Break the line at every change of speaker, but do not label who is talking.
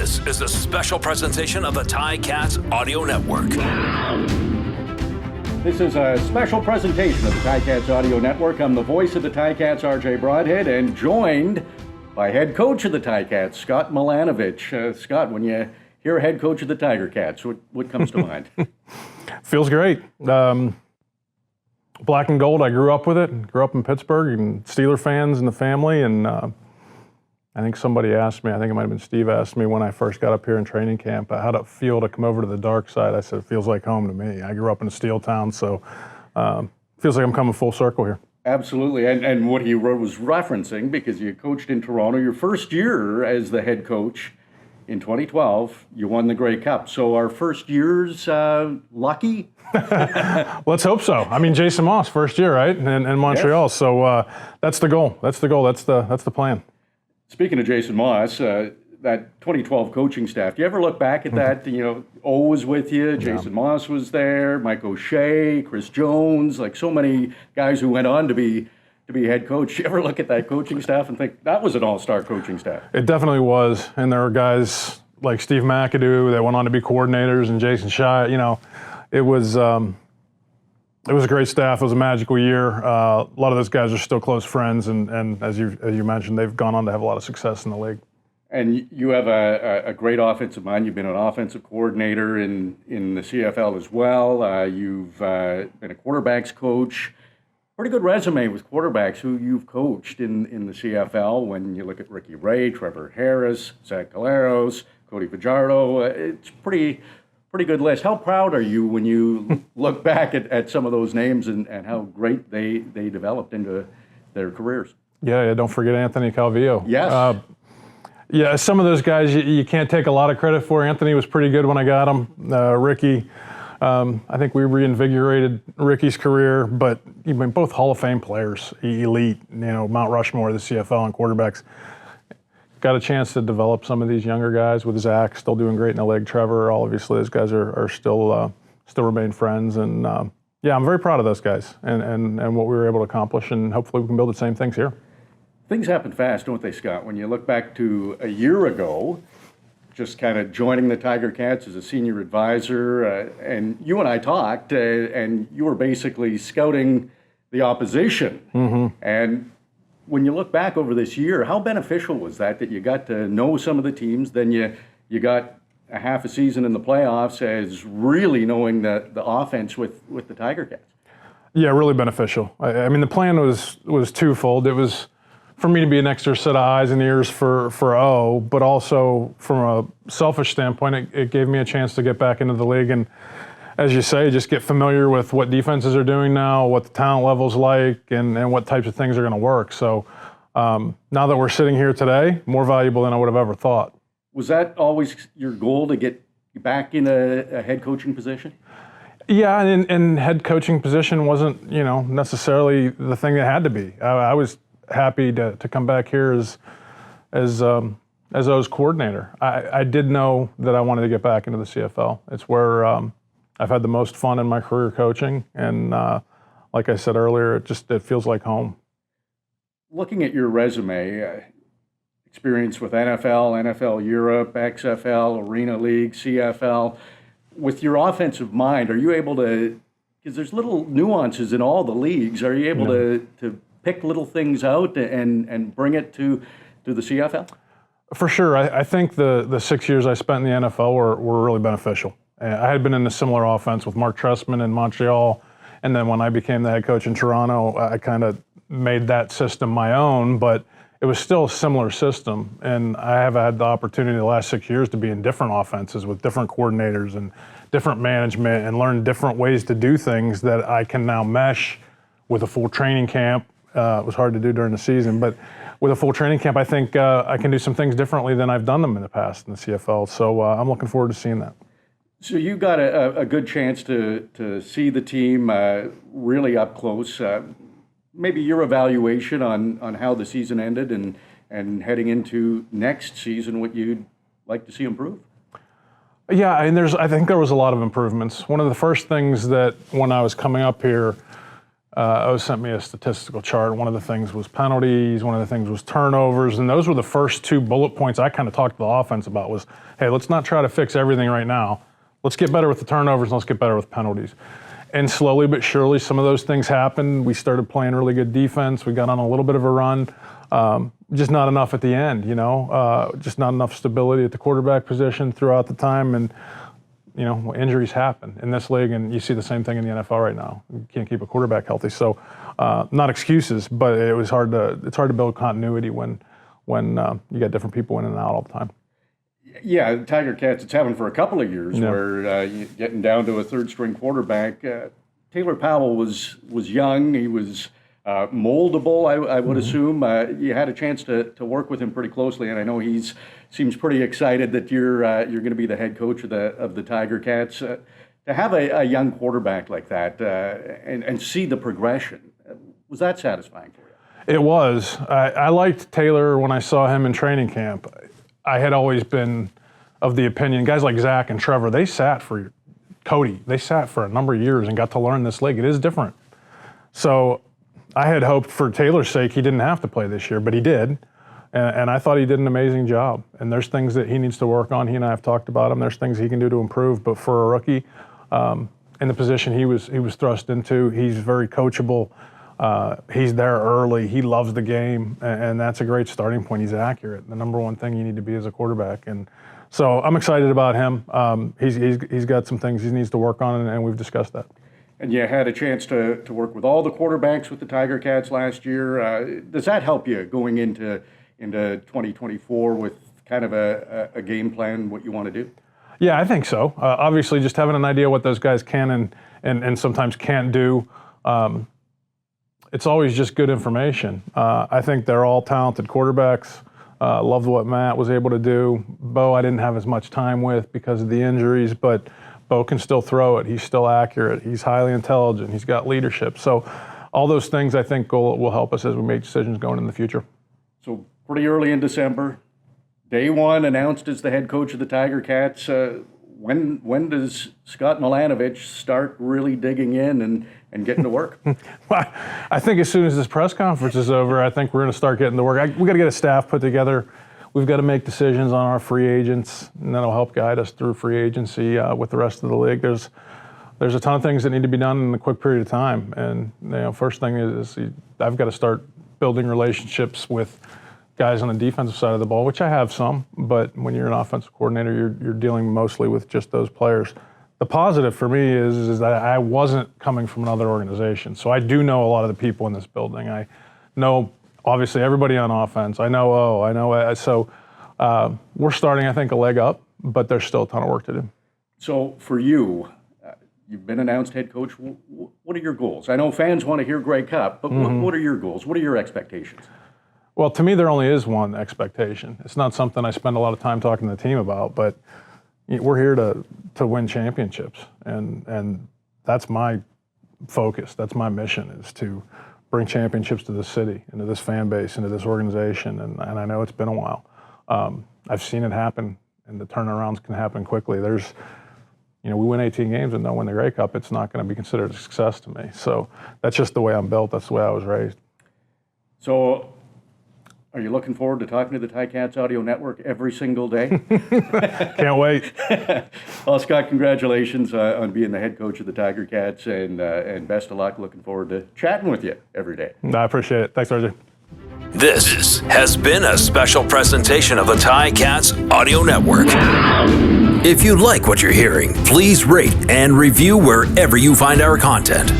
This is a special presentation of the Ticats Audio Network.
This is a special presentation of the Ticats Audio Network. I'm the voice of the Ticats, RJ Broadhead, and joined by head coach of the Ticats, Scott Milanovich. Scott, when you hear head coach of the Tiger Cats, what comes to mind?
Feels great. Black and gold, I grew up with it. Grew up in Pittsburgh and Steeler fans in the family. And I think somebody asked me, I think it might have been Steve, asked me when I first got up here in training camp, how'd it feel to come over to the dark side? I said, it feels like home to me. I grew up in a steel town, so feels like I'm coming full circle here.
Absolutely, and what he was referencing, because you coached in Toronto, your first year as the head coach in 2012, you won the Grey Cup. So our first year's lucky?
Let's hope so. I mean, Jason Moss, first year, right, in Montreal. Yes. So that's the goal. That's the plan.
Speaking of Jason Moss, that 2012 coaching staff, do you ever look back at that? You know, O was with you, Jason Moss was there, Mike O'Shea, Chris Jones, like so many guys who went on to be head coach. Do you ever look at that coaching staff and think that was an all-star coaching staff? It
definitely was, and there were guys like Steve McAdoo that went on to be coordinators, and Jason Shire. You know, it was a great staff. It was a magical year. A lot of those guys are still close friends, and as you mentioned, they've gone on to have a lot of success in the league.
And you have a great offensive mind. You've been an offensive coordinator in the CFL as well. You've been a quarterbacks coach. Pretty good resume with quarterbacks who you've coached in the CFL. When you look at Ricky Ray, Trevor Harris, Zach Caleros, Cody Fajardo, it's pretty good list. How proud are you when you look back at some of those names and how great they developed into their careers?
Yeah, don't forget Anthony Calvillo.
Yes.
Yeah, some of those guys you can't take a lot of credit for. Anthony was pretty good when I got him. Ricky, I think we reinvigorated Ricky's career, but even both Hall of Fame players, elite, Mount Rushmore, the CFL and quarterbacks. Got a chance to develop some of these younger guys with Zach, still doing great in the league. Trevor, obviously, those guys are still remain friends. And I'm very proud of those guys and what we were able to accomplish, and hopefully we can build the same things here.
Things happen fast, don't they, Scott? When you look back to a year ago, just kind of joining the Tiger Cats as a senior advisor, and you and I talked, and you were basically scouting the opposition. Mm-hmm. And when you look back over this year, how beneficial was that you got to know some of the teams, then you got a half a season in the playoffs as really knowing the offense with the Tiger Cats?
Yeah, really beneficial. I mean, the plan was twofold. It was for me to be an extra set of eyes and ears for O, but also from a selfish standpoint, it gave me a chance to get back into the league and, as you say, just get familiar with what defenses are doing now, what the talent level's like, and what types of things are going to work. So now that we're sitting here today, more valuable than I would have ever thought.
Was that always your goal, to get back in a head coaching position?
Yeah, and head coaching position wasn't, necessarily the thing that had to be. I was happy to come back here as O's coordinator. I did know that I wanted to get back into the CFL. It's where I've had the most fun in my career coaching, and like I said earlier, it feels like home.
Looking at your resume, experience with NFL, NFL Europe, XFL, Arena League, CFL, with your offensive mind, are you able to, because there's little nuances in all the leagues, are you able to pick little things out and bring it to the CFL?
For sure. I think the 6 years I spent in the NFL were really beneficial. I had been in a similar offense with Mark Trestman in Montreal, and then when I became the head coach in Toronto, I kind of made that system my own, but it was still a similar system. And I have had the opportunity the last 6 years to be in different offenses with different coordinators and different management and learn different ways to do things that I can now mesh with a full training camp. It was hard to do during the season, but with a full training camp, I think I can do some things differently than I've done them in the past in the CFL. So I'm looking forward to seeing that.
So you got a good chance to see the team really up close. Maybe your evaluation on how the season ended and heading into next season, what you'd like to see improve?
Yeah, and I think there was a lot of improvements. One of the first things that when I was coming up here, O sent me a statistical chart. One of the things was penalties, one of the things was turnovers, and those were the first 2 bullet points I kind of talked to the offense about was, hey, let's not try to fix everything right now. Let's get better with the turnovers and let's get better with penalties. And slowly but surely, some of those things happened. We started playing really good defense. We got on a little bit of a run. Just not enough at the end, just not enough stability at the quarterback position throughout the time. And, injuries happen in this league, and you see the same thing in the NFL right now. You can't keep a quarterback healthy. So not excuses, but it's hard to build continuity when you got different people in and out all the time.
Yeah, Tiger Cats, it's happened for a couple of years where you're getting down to a third-string quarterback. Taylor Powell was young. He was moldable, I would assume. You had a chance to work with him pretty closely, and I know seems pretty excited that you're going to be the head coach of the Tiger Cats. To have a young quarterback like that and see the progression, was that satisfying for you?
It was. I liked Taylor when I saw him in training camp. I had always been of the opinion, guys like Zach and Trevor, they sat for a number of years and got to learn this league. It is different. So I had hoped for Taylor's sake he didn't have to play this year, but he did. And I thought he did an amazing job. And there's things that he needs to work on. He and I have talked about them. There's things he can do to improve. But for a rookie, in the position he was thrust into, he's very coachable. He's there early. He loves the game, and that's a great starting point. He's accurate. The number one thing you need to be as a quarterback. And so I'm excited about him. He's got some things he needs to work on, and we've discussed that.
And you had a chance to work with all the quarterbacks with the Tiger Cats last year. Does that help you going into 2024 with kind of a game plan, what you want to do?
Yeah, I think so. Obviously, just having an idea what those guys can and sometimes can't do, it's always just good information. I think they're all talented quarterbacks. Loved what Matt was able to do. Bo, I didn't have as much time with because of the injuries, but Bo can still throw it. He's still accurate. He's highly intelligent. He's got leadership. So all those things I think will help us as we make decisions going in the future.
So pretty early in December, day one, announced as the head coach of the Tiger Cats. When does Scott Milanovich start really digging in and getting to work?
Well, I think as soon as this press conference is over, I think we're going to start getting to work. We got to get a staff put together. We've got to make decisions on our free agents, and that'll help guide us through free agency with the rest of the league. There's a ton of things that need to be done in a quick period of time. And first thing is I've got to start building relationships with guys on the defensive side of the ball, which I have some, but when you're an offensive coordinator, you're dealing mostly with just those players. The positive for me is that I wasn't coming from another organization, so I do know a lot of the people in this building. I know, obviously, everybody on offense. I know so we're starting, I think, a leg up, but there's still a ton of work to do.
So for you, you've been announced head coach. What are your goals? I know fans want to hear Grey Cup, but what are your goals? What are your expectations?
Well, to me, there only is one expectation. It's not something I spend a lot of time talking to the team about, but we're here to win championships, and that's my focus. That's my mission, is to bring championships to this city, and to this fan base, and to this organization, and I know it's been a while. I've seen it happen, and the turnarounds can happen quickly. We win 18 games and don't win the Grey Cup, it's not going to be considered a success to me. So that's just the way I'm built. That's the way I was raised.
So are you looking forward to talking to the Ticats Audio Network every single day?
Can't wait.
Well, Scott, congratulations on being the head coach of the Tiger Cats, and best of luck. Looking forward to chatting with you every day.
I appreciate it. Thanks, RJ.
This has been a special presentation of the Ticats Audio Network. If you like what you're hearing, please rate and review wherever you find our content.